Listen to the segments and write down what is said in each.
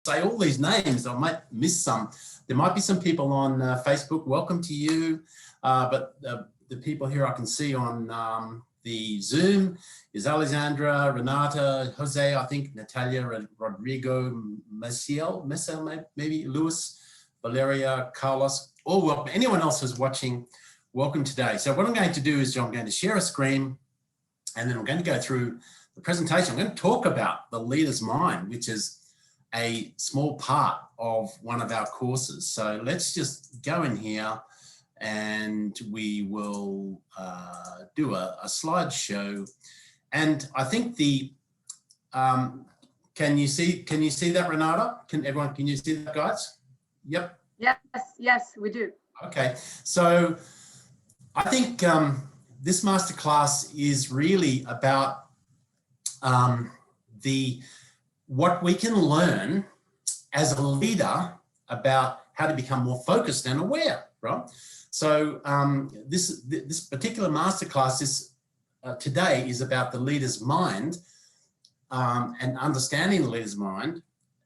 say all these names, I might miss some. There might be some people on Facebook. Welcome to you. But the people here I can see on the Zoom is Alexandra, Renata, Jose, I think, Natalia, Rodrigo, Maciel, maybe Luis, Valeria, Carlos, all welcome. Anyone else who's watching, welcome today. So what I'm going to do is I'm going to share a screen and then I'm going to go through the presentation. I'm going to talk about the leader's mind, which is a small part of one of our courses. So let's just go in here and we will do a slideshow. And I think the, can you see that, Renata? Can you see that, guys? Yep. Yes, we do. Okay, so I think this masterclass is really about what we can learn as a leader about how to become more focused and aware, right? So this particular masterclass today is about the leader's mind and understanding the leader's mind,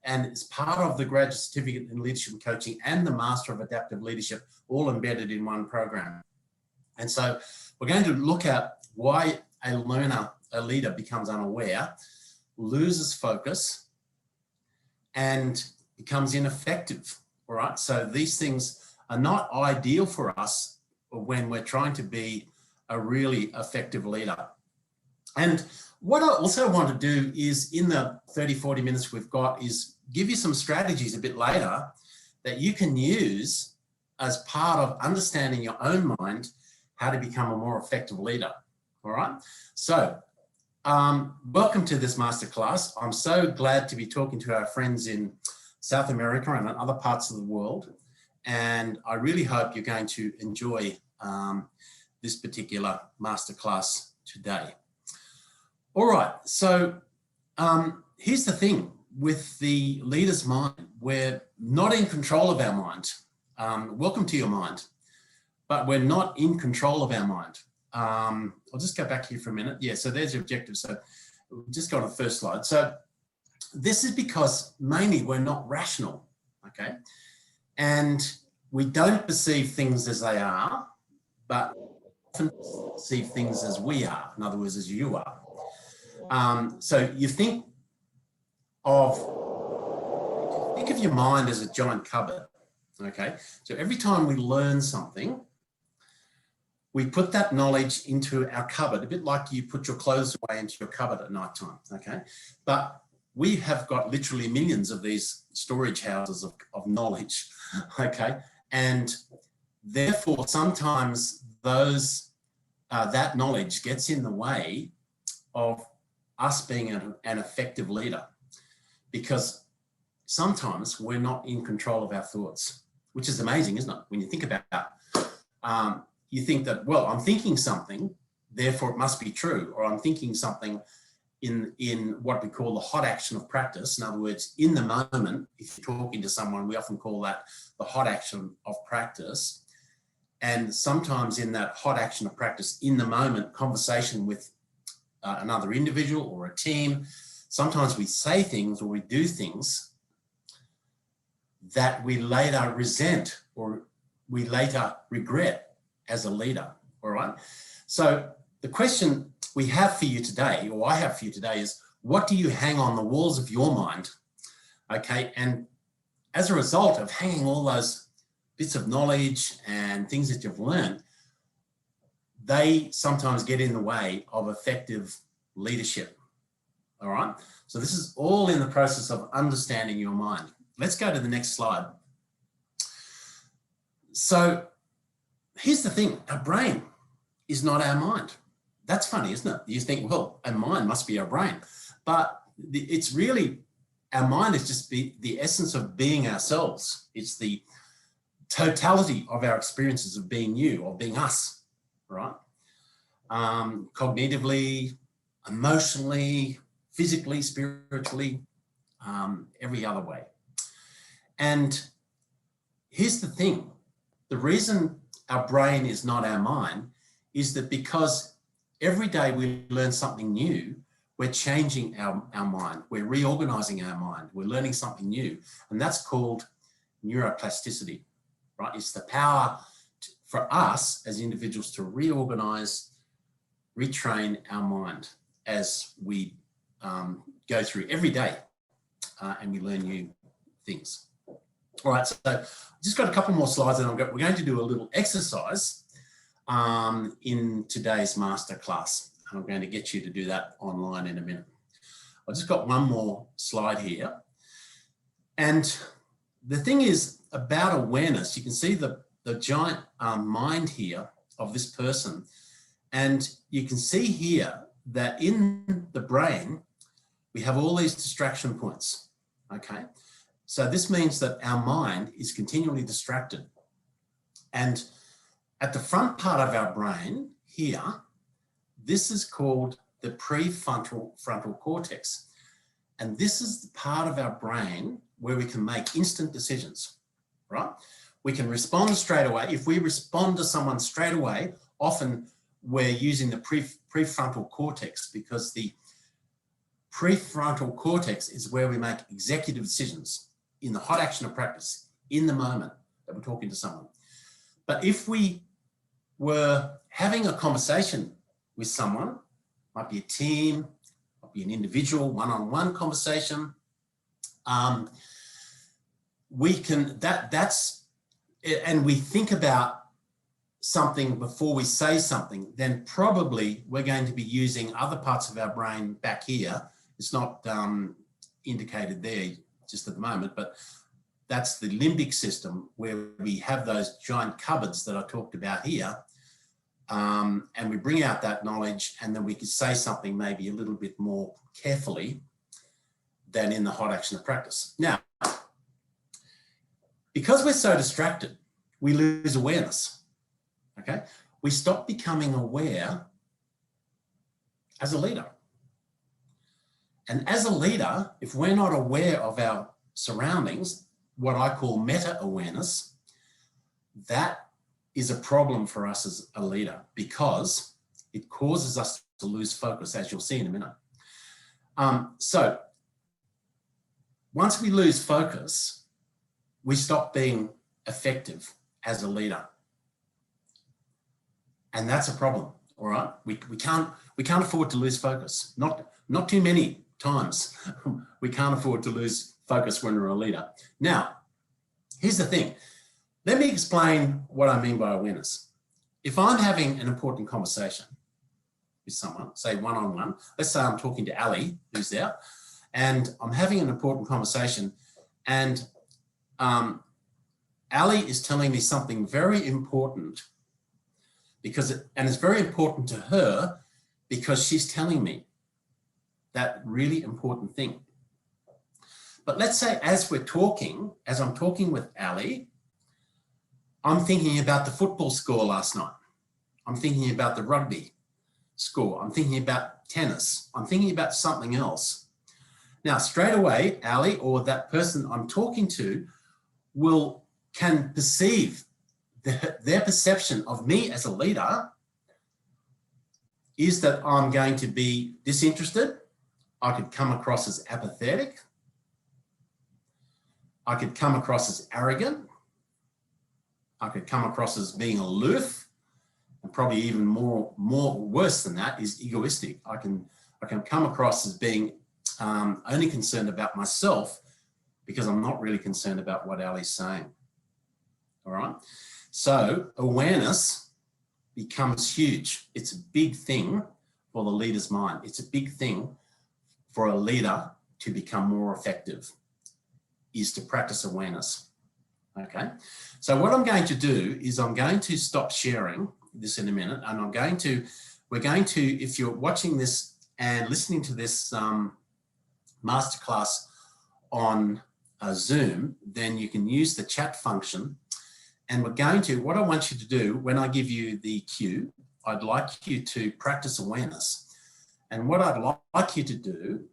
and it's part of the Graduate Certificate in Leadership and Coaching and the Master of Adaptive Leadership, all embedded in one program. And so we're going to look at why a leader becomes unaware, loses focus, and becomes ineffective, all right? So these things are not ideal for us when we're trying to be a really effective leader. And what I also want to do is, in the 30, 40 minutes we've got, is give you some strategies a bit later that you can use as part of understanding your own mind, how to become a more effective leader, all right? So welcome to this masterclass. I'm so glad to be talking to our friends in South America and in other parts of the world. And I really hope you're going to enjoy this particular masterclass today. All right, so here's the thing with the leader's mind. We're not in control of our mind. Welcome to your mind, but we're not in control of our mind. I'll just go back here for a minute. Yeah, so there's the objective. So we'll just go on the first slide. So this is because mainly we're not rational, okay? And we don't perceive things as they are, but often perceive things as we are, in other words, as you are. So you think of your mind as a giant cupboard, okay? So every time we learn something, we put that knowledge into our cupboard, a bit like you put your clothes away into your cupboard at night time, okay? But we have got literally millions of these storage houses of knowledge, okay? And therefore, sometimes that knowledge gets in the way of us being an effective leader, because sometimes we're not in control of our thoughts, which is amazing, isn't it? When you think about it. You think that, well, I'm thinking something, therefore it must be true, or I'm thinking something in what we call the hot action of practice. In other words, in the moment, if you're talking to someone, we often call that the hot action of practice. And sometimes in that hot action of practice, in the moment conversation with another individual or a team, sometimes we say things or we do things that we later resent or we later regret as a leader, all right? So the question we have for you today, or I have for you today, is what do you hang on the walls of your mind, okay? And as a result of hanging all those bits of knowledge and things that you've learned, they sometimes get in the way of effective leadership, all right? So this is all in the process of understanding your mind. Let's go to the next slide. So here's the thing, our brain is not our mind. That's funny, isn't it? You think, well, our mind must be our brain. But it's really, our mind is just the essence of being ourselves. It's the totality of our experiences of being you or being us, right? Cognitively, emotionally, physically, spiritually, every other way. And here's the thing, the reason our brain is not our mind is that because every day we learn something new, we're changing our mind. We're reorganizing our mind. We're learning something new. And that's called neuroplasticity, right? It's the power for us as individuals to reorganize, retrain our mind as we go through every day and we learn new things. All right, so I've just got a couple more slides and we're going to do a little exercise in today's masterclass. And I'm going to get you to do that online in a minute. I've just got one more slide here. And the thing is about awareness, you can see the giant mind here of this person. And you can see here that in the brain, we have all these distraction points, okay? So this means that our mind is continually distracted. And at the front part of our brain here, this is called the prefrontal cortex. And this is the part of our brain where we can make instant decisions, right? We can respond straight away. If we respond to someone straight away, often we're using the prefrontal cortex because the prefrontal cortex is where we make executive decisions in the hot action of practice, in the moment that we're talking to someone. But if we were having a conversation with someone, might be a team, might be an individual, one-on-one conversation, we can, and we think about something before we say something, then probably we're going to be using other parts of our brain back here. It's not indicated there just at the moment, but that's the limbic system where we have those giant cupboards that I talked about here. And we bring out that knowledge and then we can say something maybe a little bit more carefully than in the hot action of practice. Now, because we're so distracted, we lose awareness, okay? We stop becoming aware as a leader. And as a leader, if we're not aware of our surroundings, what I call meta-awareness, that is a problem for us as a leader because it causes us to lose focus, as you'll see in a minute. So once we lose focus, we stop being effective as a leader. And that's a problem, all right? We can't afford to lose focus. Not too many times we can't afford to lose focus when we're a leader. Now, here's the thing. Let me explain what I mean by awareness. If I'm having an important conversation with someone, say one-on-one, let's say I'm talking to Ali, who's there, and I'm having an important conversation and Ali is telling me something very important and it's very important to her because she's telling me that really important thing. But let's say as I'm talking with Ali, I'm thinking about the football score last night. I'm thinking about the rugby score. I'm thinking about tennis. I'm thinking about something else. Now, straight away, Ali or that person I'm talking to can perceive their perception of me as a leader is that I'm going to be disinterested. I could come across as apathetic. I could come across as arrogant. I could come across as being aloof, and probably even more worse than that is egoistic. I can come across as being only concerned about myself because I'm not really concerned about what Ali's saying. All right. So awareness becomes huge. It's a big thing for the leader's mind. It's a big thing for a leader to become more effective is to practice awareness. Okay. So what I'm going to do is I'm going to stop sharing this in a minute and we're going to, if you're watching this and listening to this masterclass on Zoom, then you can use the chat function. And what I want you to do when I give you the cue, I'd like you to practice awareness. And what I'd like you to do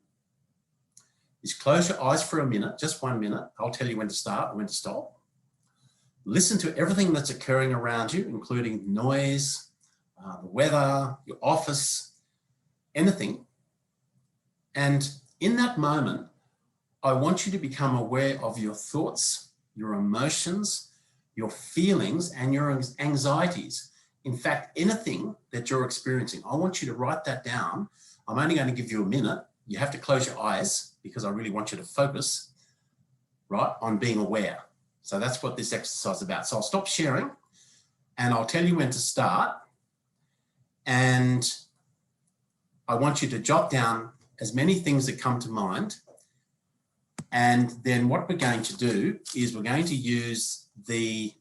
is close your eyes for a minute, just 1 minute. I'll tell you when to start and when to stop. Listen to everything that's occurring around you, including noise, the weather, your office, anything. And in that moment, I want you to become aware of your thoughts, your emotions, your feelings, and your anxieties. In fact, anything that you're experiencing, I want you to write that down. I'm only going to give you a minute. You have to close your eyes because I really want you to focus, right, on being aware. So that's what this exercise is about. So I'll stop sharing and I'll tell you when to start. And I want you to jot down as many things that come to mind. And then what we're going to do is we're going to use the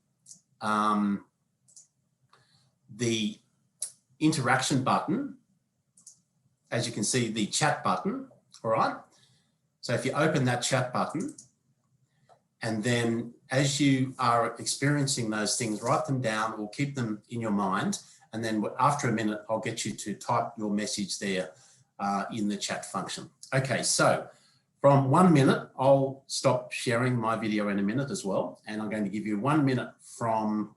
interaction button. As you can see, the chat button, all right? So if you open that chat button, and then as you are experiencing those things, write them down or keep them in your mind. And then after a minute, I'll get you to type your message there in the chat function. Okay, so from 1 minute, I'll stop sharing my video in a minute as well. And I'm going to give you 1 minute from,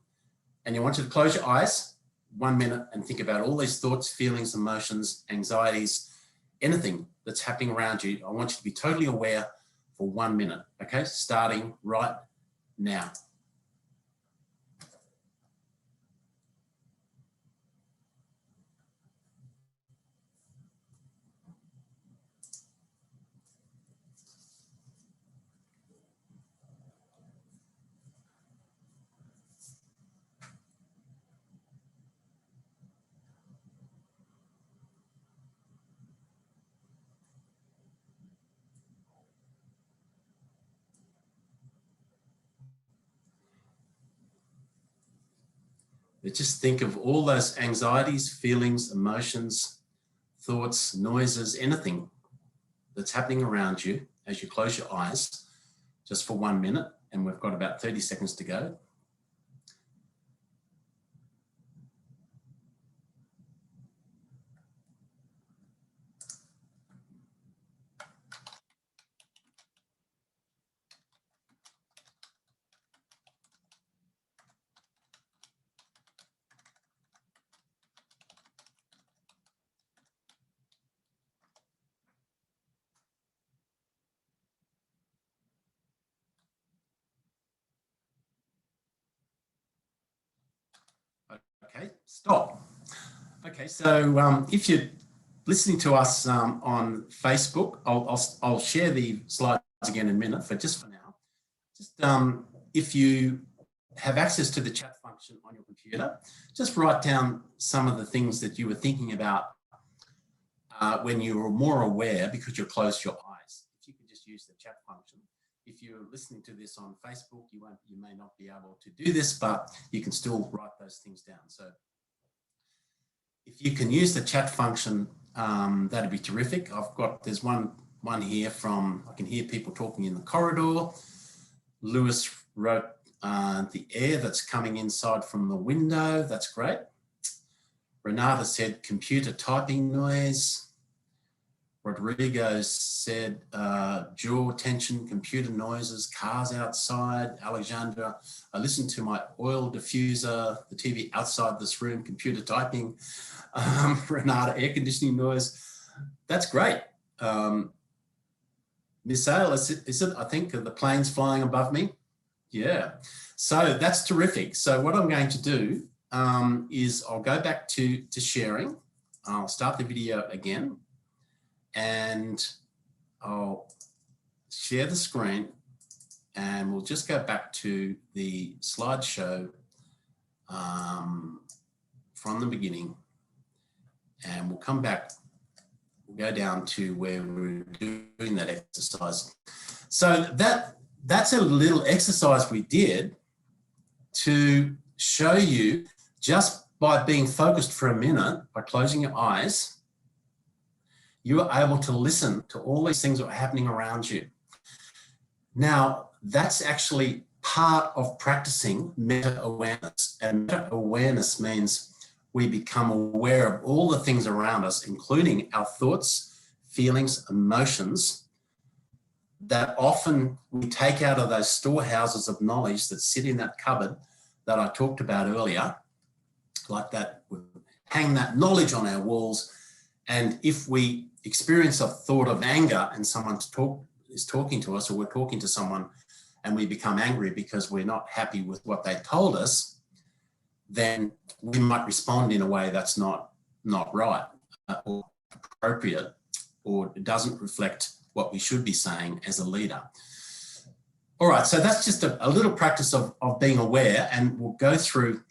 and I want you to close your eyes, 1 minute, and think about all these thoughts, feelings, emotions, anxieties, anything that's happening around you. I want you to be totally aware for 1 minute, okay? Starting right now. But just think of all those anxieties, feelings, emotions, thoughts, noises, anything that's happening around you as you close your eyes, just for 1 minute, and we've got about 30 seconds to go. Okay, stop. Okay, so if you're listening to us on Facebook, I'll share the slides again in a minute, but just for now, just if you have access to the chat function on your computer, just write down some of the things that you were thinking about when you were more aware because you closed your eyes. If you could just use the chat function. If you're listening to this on Facebook, you may not be able to do this, but you can still write those things down. So if you can use the chat function, that'd be terrific. There's one here from, I can hear people talking in the corridor. Lewis wrote the air that's coming inside from the window. That's great. Renata said computer typing noise. Rodrigo said jaw tension, computer noises, cars outside. Alexandra, I listened to my oil diffuser, the TV outside this room, computer typing. Renata, air conditioning noise. That's great. Miss Ale, is it, I think, the planes flying above me? Yeah. So that's terrific. So what I'm going to do is I'll go back to sharing. I'll start the video again. And I'll share the screen and we'll just go back to the slideshow from the beginning and we'll come back, we'll go down to where we're doing that exercise. So that's a little exercise we did to show you just by being focused for a minute, by closing your eyes, you are able to listen to all these things that are happening around you. Now, that's actually part of practicing meta-awareness. And meta-awareness means we become aware of all the things around us, including our thoughts, feelings, emotions, that often we take out of those storehouses of knowledge that sit in that cupboard that I talked about earlier, like that, we hang that knowledge on our walls. And if we experience a thought of anger and someone is talking to us, or we're talking to someone and we become angry because we're not happy with what they told us, then we might respond in a way that's not right or appropriate, or it doesn't reflect what we should be saying as a leader. All right, so that's just a little practice of being aware, and we'll go through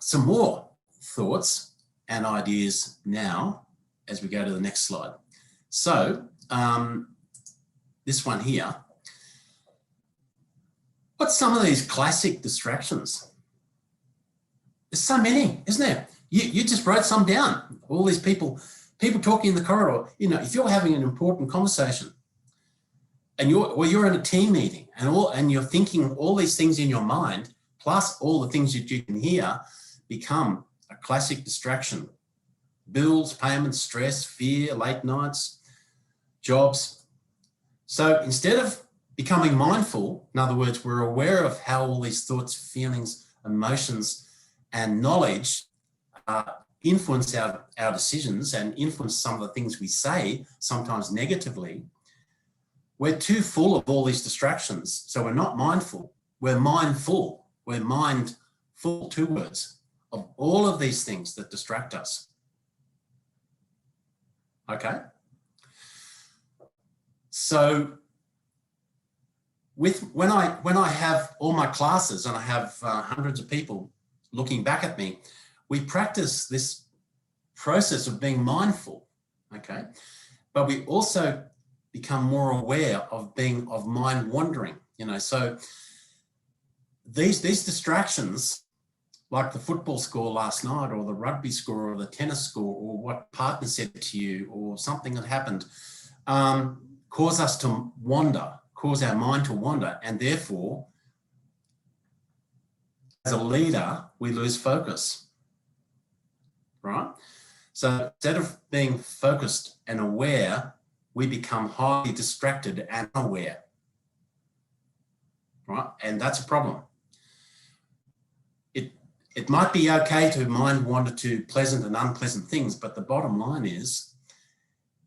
some more thoughts and ideas now as we go to the next slide. So this one here, what's some of these classic distractions? There's so many, isn't there? You just wrote some down. All these people talking in the corridor. You know, if you're having an important conversation and you're in a team meeting and you're thinking all these things in your mind, plus all the things that you can hear, become a classic distraction. Bills, payments, stress, fear, late nights, jobs. So instead of becoming mindful, in other words, we're aware of how all these thoughts, feelings, emotions, and knowledge influence our decisions and influence some of the things we say, sometimes negatively. We're too full of all these distractions. So we're not mindful. We're mindful. We're mindful, 2 words, of all of these things that distract us. Okay? So when I have all my classes and I have hundreds of people looking back at me, we practice this process of being mindful, okay? But we also become more aware of mind wandering, you know. So these distractions, like the football score last night, or the rugby score, or the tennis score, or what partner said to you, or something that happened, cause us to wander, cause our mind to wander, and therefore, as a leader, we lose focus, right? So instead of being focused and aware, we become highly distracted and unaware, right? And that's a problem. It might be okay to mind wander to pleasant and unpleasant things, but the bottom line is,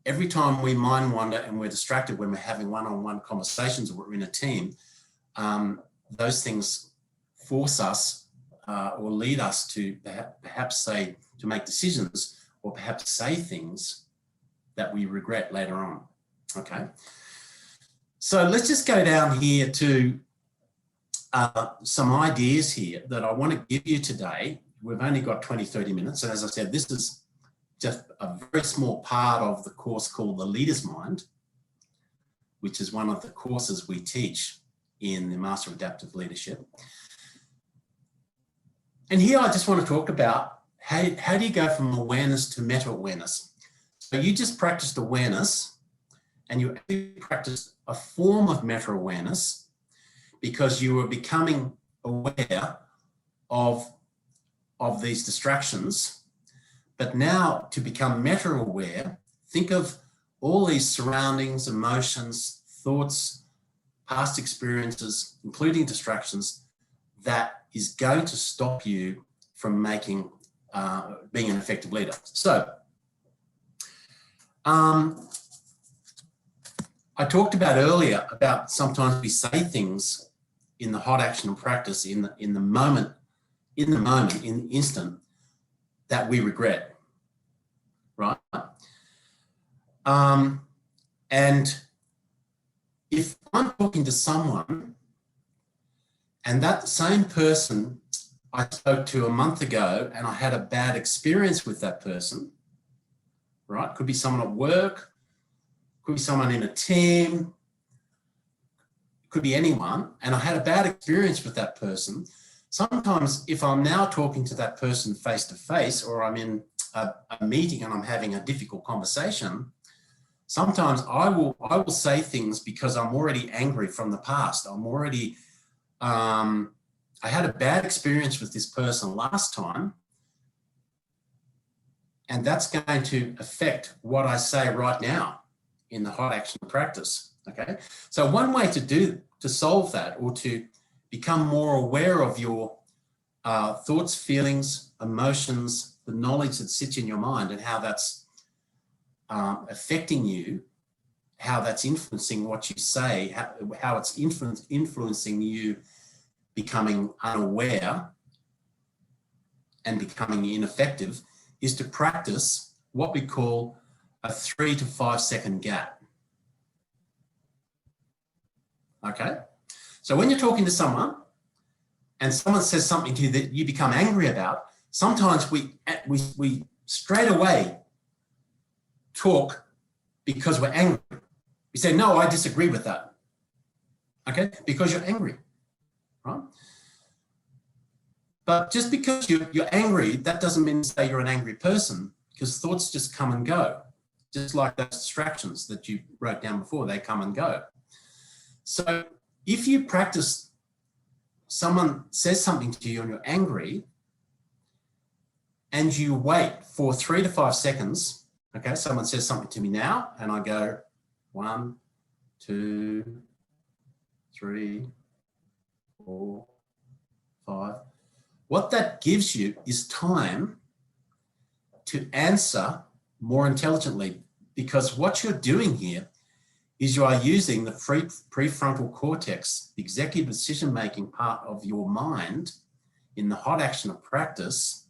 every time we mind wander and we're distracted when we're having one-on-one conversations or we're in a team, those things force us or lead us to perhaps to make decisions, or perhaps say things that we regret later on, okay? So let's just go down here to some ideas here that I want to give you today. We've only got 20, 30 minutes. And as I said, this is just a very small part of the course called The Leader's Mind, which is one of the courses we teach in the Master of Adaptive Leadership. And here I just want to talk about how do you go from awareness to meta-awareness? So you just practiced awareness, and you actually practiced a form of meta-awareness because you were becoming aware of these distractions. But now, to become meta-aware, think of all these surroundings, emotions, thoughts, past experiences, including distractions, that is going to stop you from being an effective leader. So, I talked about earlier about sometimes we say things in the hot action practice, in the moment, in the instant, that we regret, right? And if I'm talking to someone and that same person I spoke to a month ago and I had a bad experience with that person, right? Could be someone at work, could be someone in a team, could be anyone, and I had a bad experience with that person. Sometimes if I'm now talking to that person face to face, or I'm in a meeting and I'm having a difficult conversation, sometimes I will say things because I'm already angry from the past. I'm already, I had a bad experience with this person last time, and that's going to affect what I say right now in the hot action practice. Okay, so one way to solve that, or to become more aware of your thoughts, feelings, emotions, the knowledge that sits in your mind, and how that's affecting you, how that's influencing what you say, how it's influencing you becoming unaware and becoming ineffective, is to practice what we call a 3 to 5 second gap. Okay? So when you're talking to someone and someone says something to you that you become angry about, sometimes we straight away talk because we're angry. We say, no, I disagree with that. Okay? Because you're angry, right? But just because you're angry, that doesn't mean to say you're an angry person, because thoughts just come and go. Just like those distractions that you wrote down before, they come and go. So if you practice, someone says something to you and you're angry, and you wait for 3 to 5 seconds, okay, someone says something to me now, and I go 1, 2, 3, 4, 5. What that gives you is time to answer more intelligently, because what you're doing here is you are using the prefrontal cortex, the executive decision-making part of your mind in the hot action of practice,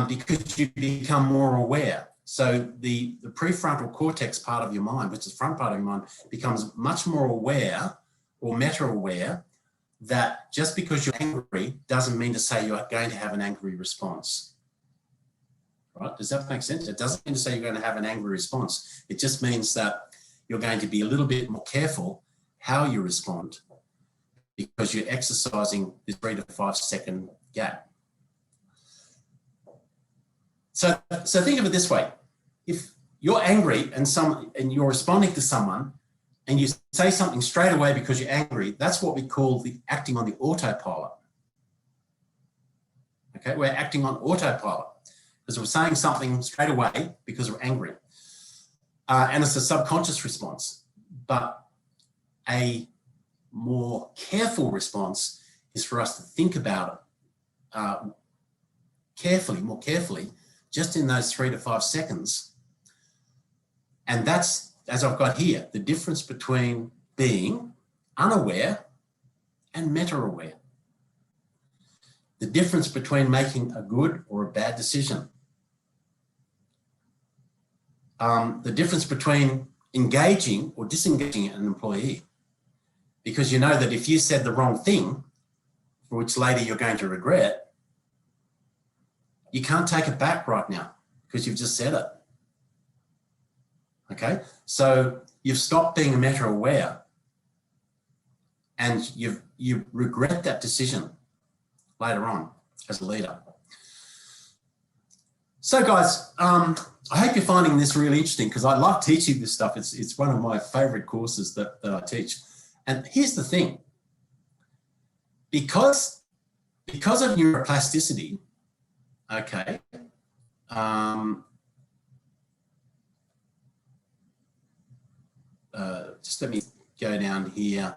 because you become more aware. So the prefrontal cortex part of your mind, which is the front part of your mind, becomes much more aware or meta-aware that just because you're angry doesn't mean to say you're going to have an angry response. Right? Does that make sense? It doesn't mean to say you're going to have an angry response. It just means that you're going to be a little bit more careful how you respond, because you're exercising this 3 to 5 second gap. So think of it this way. If you're angry and you're responding to someone and you say something straight away because you're angry, that's what we call the acting on the autopilot. Okay, we're acting on autopilot because we're saying something straight away because we're angry. And it's a subconscious response. But a more careful response is for us to think about it more carefully, just in those 3 to 5 seconds. And that's, as I've got here, the difference between being unaware and meta-aware. The difference between making a good or a bad decision. The difference between engaging or disengaging an employee. Because you know that if you said the wrong thing, for which later you're going to regret, you can't take it back right now because you've just said it. Okay, so you've stopped being meta-aware and you regret that decision later on as a leader. So guys, I hope you're finding this really interesting, because I love teaching this stuff. It's one of my favorite courses that I teach. And here's the thing, because of neuroplasticity, okay, just let me go down here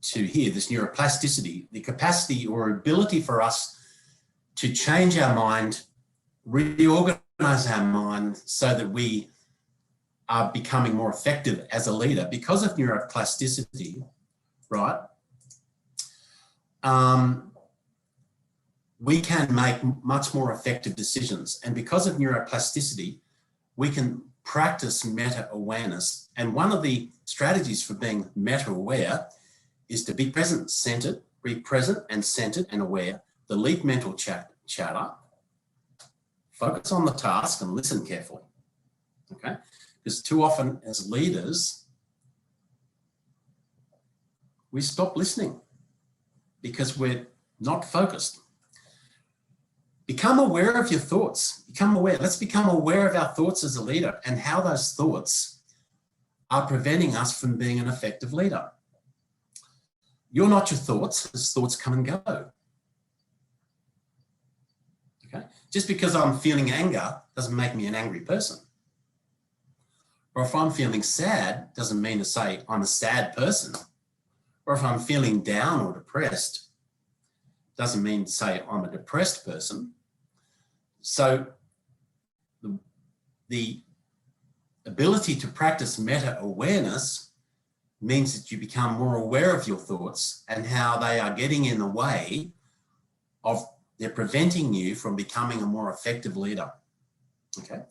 to here, this neuroplasticity, the capacity or ability for us to change our mind, reorganize our mind so that we are becoming more effective as a leader. Because of neuroplasticity, right, we can make much more effective decisions. And because of neuroplasticity, we can practice meta-awareness. And one of the strategies for being meta-aware is to be present, centered, be present and centered and aware, delete mental chatter, focus on the task and listen carefully, okay? Because too often as leaders, we stop listening because we're not focused. Become aware of your thoughts. Become aware. Let's become aware of our thoughts as a leader and how those thoughts are preventing us from being an effective leader. You're not your thoughts, as thoughts come and go. Okay? Just because I'm feeling anger doesn't make me an angry person. Or if I'm feeling sad, doesn't mean to say I'm a sad person. Or if I'm feeling down or depressed, doesn't mean to say I'm a depressed person. So the ability to practice meta-awareness means that you become more aware of your thoughts and how they are getting in the way of, they're preventing you from becoming a more effective leader. Okay.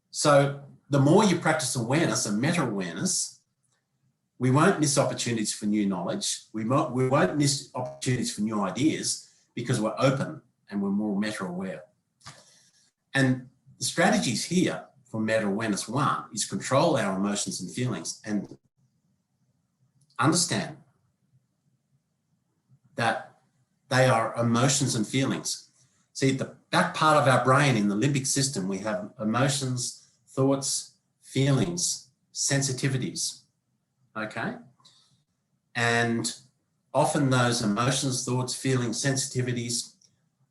So the more you practice awareness and meta-awareness, we won't miss opportunities for new knowledge. We won't miss opportunities for new ideas because we're open and we're more meta-aware. And the strategies here for meta-awareness, one, is control our emotions and feelings and understand that they are emotions and feelings. See, the back part of our brain in the limbic system, we have emotions, thoughts, feelings, sensitivities, okay? And often those emotions, thoughts, feelings, sensitivities,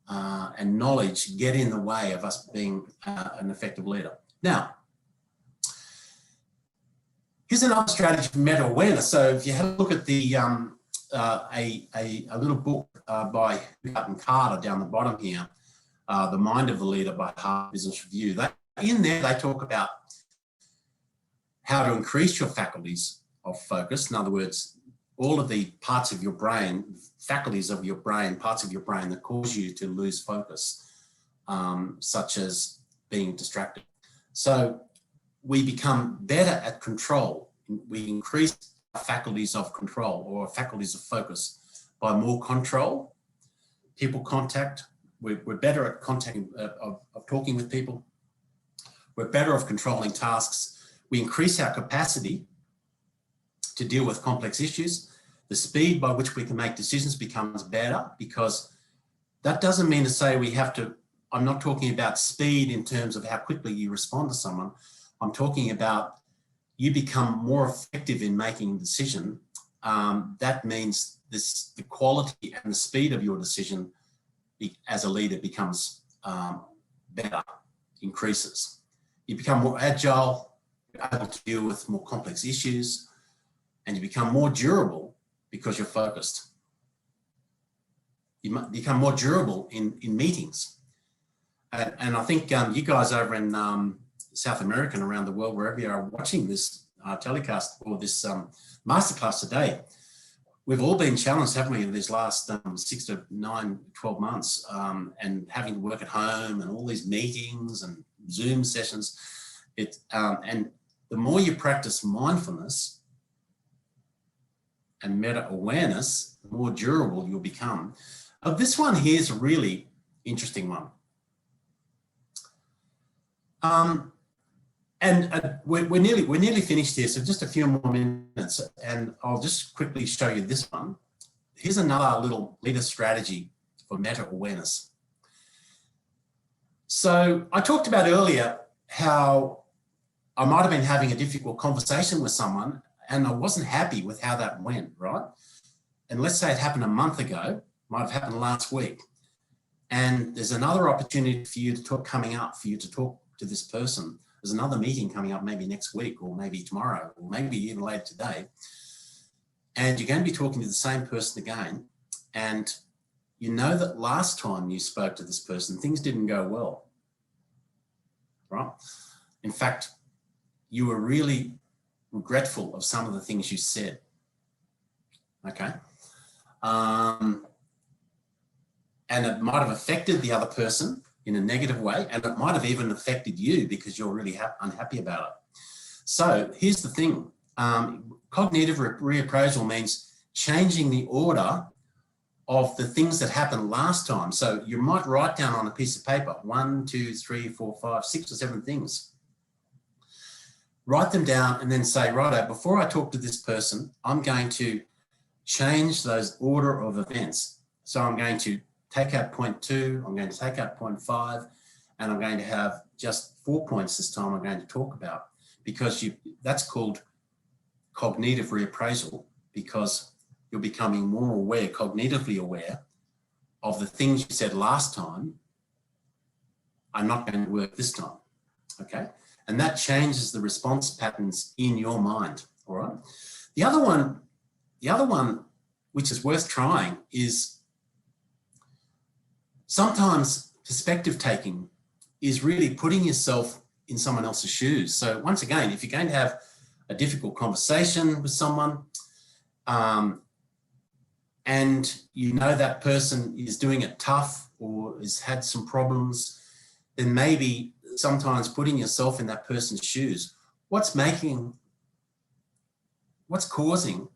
and knowledge get in the way of us being an effective leader. Now, here's another strategy for meta-awareness. So if you have a look at the a little book by Hutton Carter down the bottom here, The Mind of the Leader by Harvard Business Review. In there, they talk about how to increase your faculties of focus. In other words, all of the parts of your brain, faculties of your brain, parts of your brain that cause you to lose focus, such as being distracted. So we become better at control. We increase our faculties of control or faculties of focus by more control, people contact. We're better at contacting, of talking with people. We're better at controlling tasks. We increase our capacity to deal with complex issues. The speed by which we can make decisions becomes better, because that doesn't mean to say we have to, I'm not talking about speed in terms of how quickly you respond to someone. I'm talking about you become more effective in making a decision. That means the quality and the speed of your decision as a leader becomes better, increases. You become more agile, you're able to deal with more complex issues, and you become more durable because you're focused. You might become more durable in meetings. And I think you guys over in South America and around the world, wherever you are watching this telecast or this masterclass today, we've all been challenged, haven't we, in these last 6 to 9, 12 months, and having to work at home and all these meetings and Zoom sessions. And the more you practice mindfulness and meta-awareness, the more durable you'll become. This one here is a really interesting one. We're nearly finished here, so just a few more minutes, and I'll just quickly show you this one. Here's another little leader strategy for meta-awareness. So I talked about earlier how I might have been having a difficult conversation with someone and I wasn't happy with how that went, right? And let's say it happened a month ago, might have happened last week. And there's another opportunity for you to talk coming up, for you to talk to this person. There's another meeting coming up maybe next week or maybe tomorrow or maybe even later today. And you're going to be talking to the same person again. And you know that last time you spoke to this person, things didn't go well, right? In fact, you were really regretful of some of the things you said, okay? And it might have affected the other person in a negative way, and it might have even affected you because you're really unhappy about it. So here's the thing, cognitive reappraisal means changing the order of the things that happened last time. So you might write down on a piece of paper, 1, 2, 3, 4, 5, 6 or 7 things. Write them down and then say, righto, before I talk to this person, I'm going to change those order of events. So I'm going to take out point 2, I'm going to take out point 5, and I'm going to have just 4 points this time I'm going to talk about, because that's called cognitive reappraisal, because you're becoming more aware, cognitively aware of the things you said last time are not going to work this time, okay? And that changes the response patterns in your mind, all right? The other one, which is worth trying, is sometimes perspective taking is really putting yourself in someone else's shoes. So once again, if you're going to have a difficult conversation with someone, and you know that person is doing it tough or has had some problems, then maybe sometimes putting yourself in that person's shoes, what's causing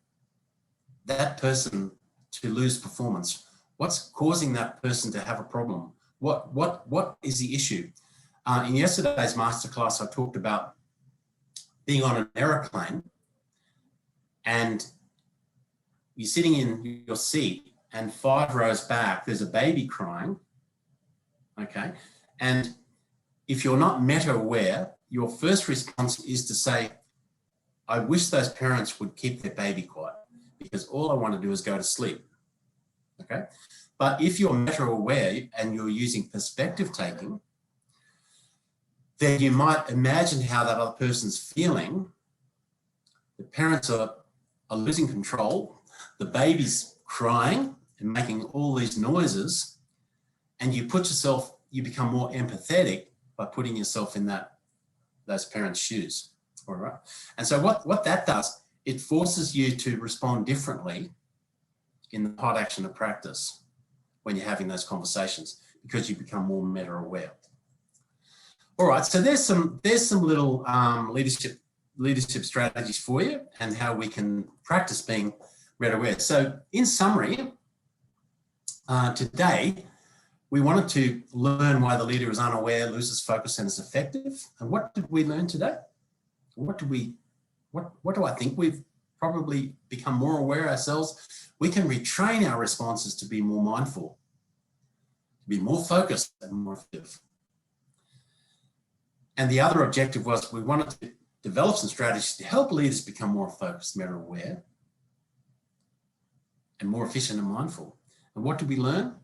that person to lose performance? What's causing that person to have a problem? What is the issue? In yesterday's masterclass, I talked about being on an aeroplane and you're sitting in your seat and 5 rows back, there's a baby crying, okay? And if you're not meta-aware, your first response is to say, I wish those parents would keep their baby quiet because all I want to do is go to sleep, okay? But if you're meta-aware and you're using perspective taking, then you might imagine how that other person's feeling. The parents are losing control. The baby's crying and making all these noises, and you become more empathetic by putting yourself in those parents' shoes, all right? And so what that does, it forces you to respond differently in the hot action of practice when you're having those conversations because you become more meta-aware. All right, so there's some little leadership strategies for you and how we can practice being meta-aware. So in summary, today, we wanted to learn why the leader is unaware, loses focus, and is effective. And what did we learn today? What do I think we've probably become more aware ourselves? We can retrain our responses to be more mindful, to be more focused and more effective. And the other objective was we wanted to develop some strategies to help leaders become more focused, meta-aware, and more efficient and mindful. And what did we learn?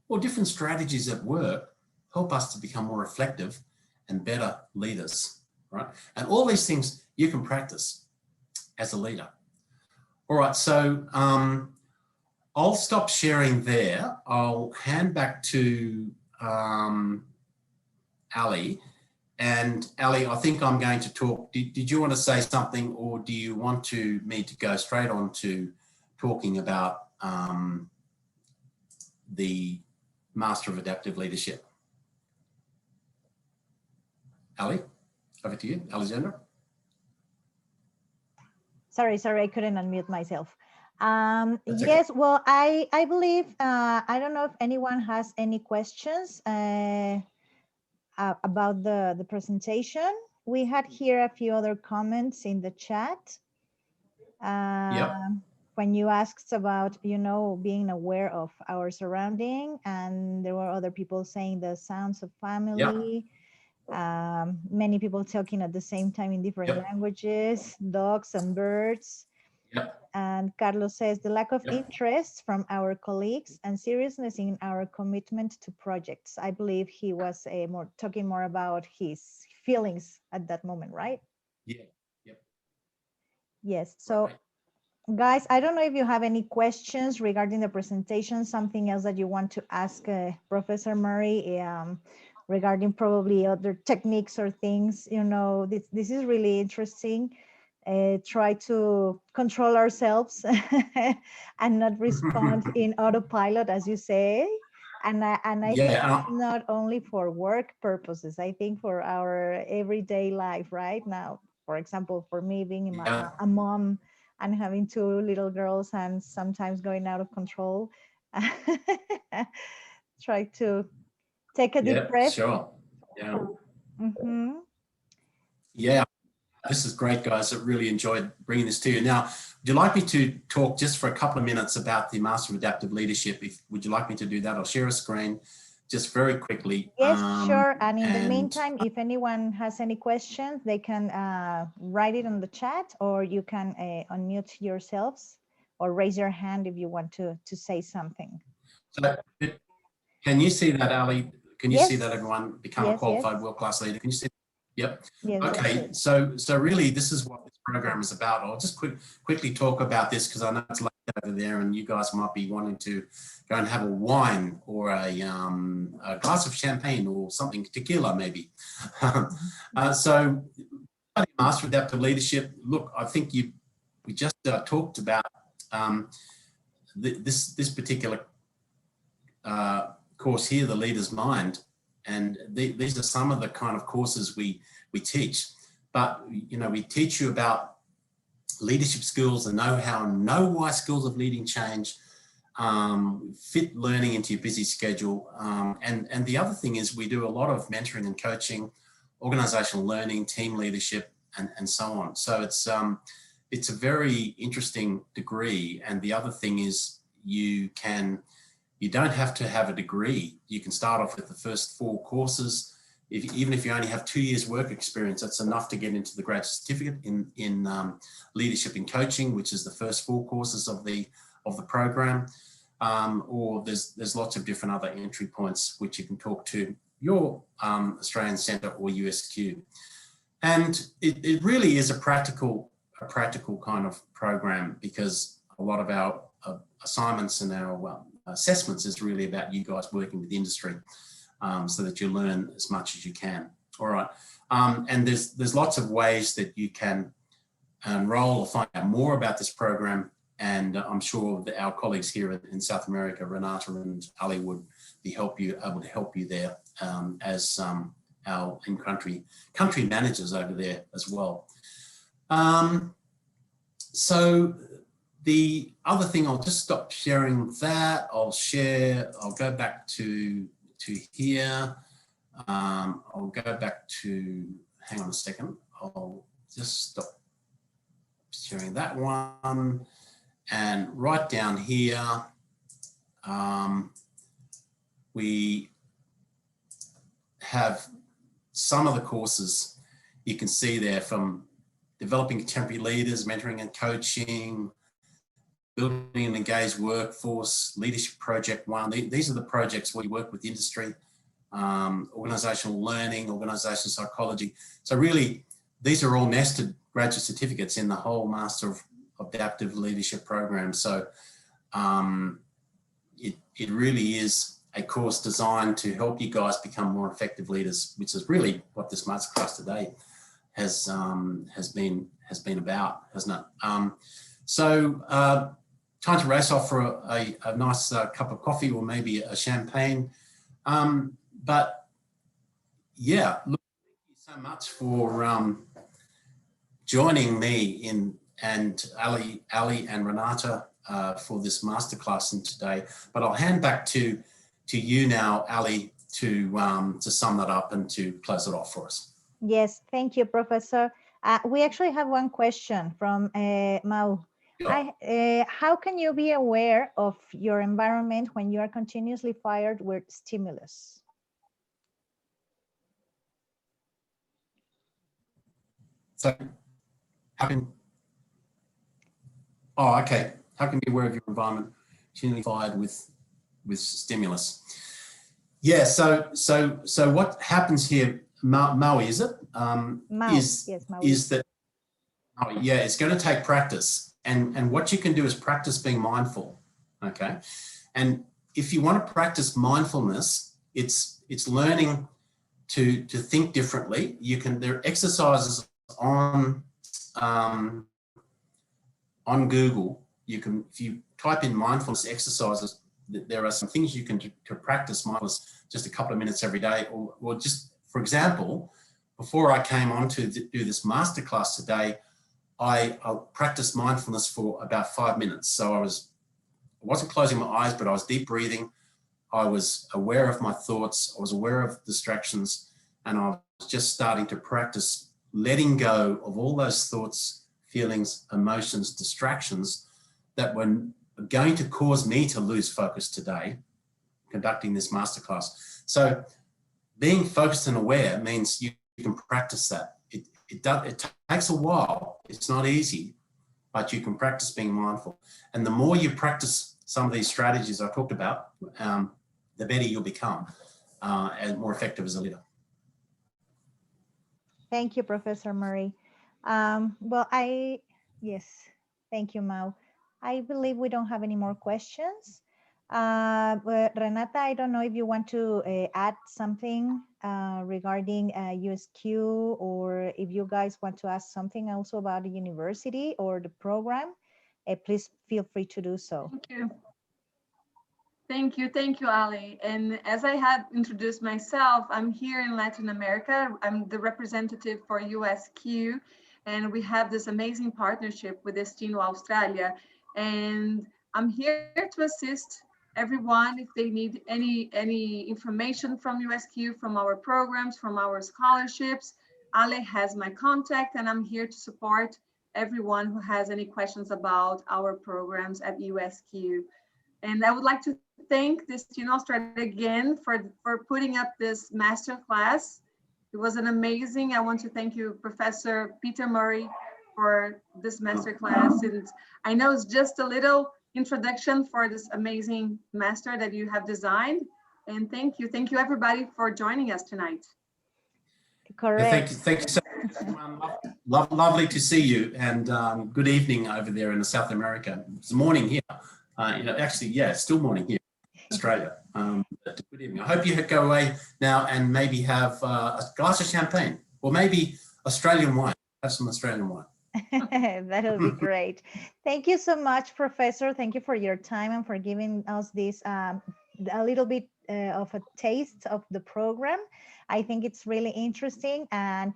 Well, different strategies at work help us to become more reflective and better leaders, right? And all these things you can practice as a leader. All right, so I'll stop sharing there. I'll hand back to Ali. And Ali, I think I'm going to talk. Did you want to say something, or do you want me to go straight on to talking about the Master of Adaptive Leadership? Ali, over to you, Alexandra. Sorry, I couldn't unmute myself. That's yes, okay. well, I believe, I don't know if anyone has any questions about the presentation. We had here a few other comments in the chat. Yep. When you asked about, being aware of our surrounding, and there were other people saying the sounds of family. Yep. Many people talking at the same time in different Yep. languages, dogs and birds. Yep. And Carlos says the lack of interest from our colleagues and seriousness in our commitment to projects. I believe he was talking more about his feelings at that moment, right? Yeah. Yep. Yes. So, guys, I don't know if you have any questions regarding the presentation, something else that you want to ask Professor Murray regarding probably other techniques or things. This is really interesting. Try to control ourselvelves and not respond in autopilot, as you say. And I think it's not only for work purposes. I think for our everyday life right now. For example, for me being a mom and having 2 little girls and sometimes going out of control, try to take a deep breath. Sure. Yeah. Mm-hmm. Yeah. This is great, guys. I really enjoyed bringing this to you. Now, would you like me to talk just for a couple of minutes about the Master of Adaptive Leadership? Would you like me to do that? I'll share a screen just very quickly. Yes, sure. And in the meantime, if anyone has any questions, they can write it on the chat, or you can unmute yourselves or raise your hand if you want to say something. So, can you see that, Ali? Can you see that, everyone? Become a qualified world-class leader. Can you see? Yep. Yes, okay. So really, this is what this program is about. I'll just quickly talk about this because I know it's late over there, and you guys might be wanting to go and have a wine or a glass of champagne or something, tequila maybe. So, Master Adaptive Leadership. Look, I think we just talked about this particular course here, the Leader's Mind, and these are some of the kind of courses we teach. But we teach you about leadership skills, the know-how and know-why skills of leading change, fit learning into your busy schedule, and the other thing is we do a lot of mentoring and coaching, organizational learning, team leadership, and so on. So it's a very interesting degree. And the other thing is you don't have to have a degree. You can start off with the first 4 courses. Even if you only have 2 years work experience, that's enough to get into the graduate certificate in leadership and coaching, which is the first 4 courses of the program. Or there's lots of different other entry points which you can talk to your Australian Centre or USQ. And it really is a practical kind of program, because a lot of our assignments and our assessments is really about you guys working with the industry, so that you learn as much as you can. All right. And there's lots of ways that you can enroll or find out more about this program. And I'm sure that our colleagues here in South America, Renata and Ali, would be able to help you there, as our in-country managers over there as well. So the other thing, I'll just stop sharing that. I'll go back to here. I'll go back to, hang on a second. I'll just stop sharing that one. And right down here, we have some of the courses you can see there, from developing contemporary leaders, mentoring and coaching, building an engaged workforce, leadership project 1. These are the projects where you work with the industry, organizational learning, organizational psychology. So really, these are all nested graduate certificates in the whole Master of Adaptive Leadership program. So it really is a course designed to help you guys become more effective leaders, which is really what this Masterclass today has been about, hasn't it? So time to race off for a nice cup of coffee or maybe a champagne. But yeah, look, thank you so much for joining me and Ali and Renata for this Masterclass today. But I'll hand back to you now, Ali, to sum that up and to close it off for us. Yes, thank you, Professor. We actually have one question from Mau. Sure. How can you be aware of your environment when you are continuously fired with stimulus? So, okay. How can you be aware of your environment continually fired with stimulus? Yeah. So what happens here, Maui, is it? Yes, Maui. Is that? Oh, yeah. It's going to take practice, and what you can do is practice being mindful. Okay, and if you want to practice mindfulness, it's learning to think differently. There are exercises on Google. If you type in mindfulness exercises, there are some things you can do to practice mindfulness just a couple of minutes every day. Or just, for example, before I came on to do this masterclass today, I practiced mindfulness for about 5 minutes. So I wasn't closing my eyes, but I was deep breathing. I was aware of my thoughts. I was aware of distractions, and I was just starting to practice letting go of all those thoughts, feelings, emotions, distractions that were going to cause me to lose focus today, conducting this masterclass. So being focused and aware means you can practice that. It takes a while. It's not easy, but you can practice being mindful. And the more you practice some of these strategies I talked about, the better you'll become and more effective as a leader. Thank you, Professor Murray. Yes, thank you, Mau. I believe we don't have any more questions. But Renata, I don't know if you want to add something regarding USQ, or if you guys want to ask something also about the university or the program, please feel free to do so. Thank you. Thank you, Ali. And as I had introduced myself, I'm here in Latin America. I'm the representative for USQ, and we have this amazing partnership with Destino Australia. And I'm here to assist everyone if they need any information from USQ, from our programs, from our scholarships. Ale has my contact, and I'm here to support everyone who has any questions about our programs at USQ. And I would like to thank Destino Australia again for putting up this masterclass. It was an amazing. I want to thank you, Professor Peter Murray, for this masterclass. And I know it's just a little introduction for this amazing master that you have designed. And thank you everybody for joining us tonight. Correct. Yeah, thank you so much. Lovely to see you, and good evening over there in South America. It's morning here. Actually, yeah, it's still morning here in Australia. Good evening. I hope you go away now and maybe have a glass of champagne, or maybe Australian wine. Have some Australian wine. That'll be great. Thank you so much, Professor. Thank you for your time and for giving us this a little bit of a taste of the program. I think it's really interesting. And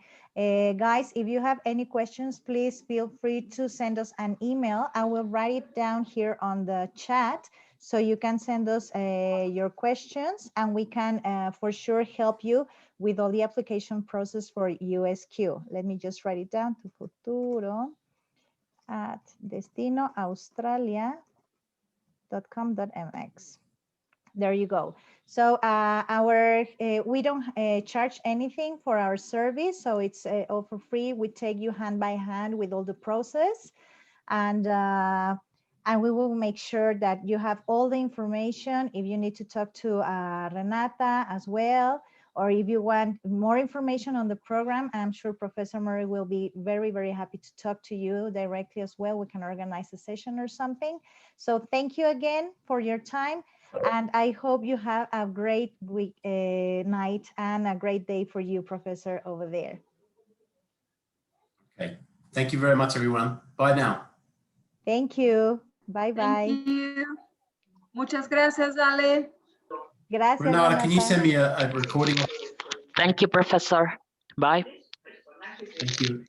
guys, if you have any questions, please feel free to send us an email. I will write it down here on the chat, so you can send us your questions, and we can for sure help you with all the application process for USQ. Let me just write it down to futuro@destinoaustralia.com.mx. There you go. So we don't charge anything for our service, so it's all for free. We take you hand by hand with all the process, and we will make sure that you have all the information. If you need to talk to Renata as well, or if you want more information on the program, I'm sure Professor Murray will be very, very happy to talk to you directly as well. We can organize a session or something. So thank you again for your time. And I hope you have a great week, night, and a great day for you, Professor, over there. Okay. Thank you very much, everyone. Bye now. Thank you. Bye-bye. Thank you. Muchas gracias, Ale. Gracias, Renata, can you Renata. send me a recording? Thank you, Professor. Bye. Thank you.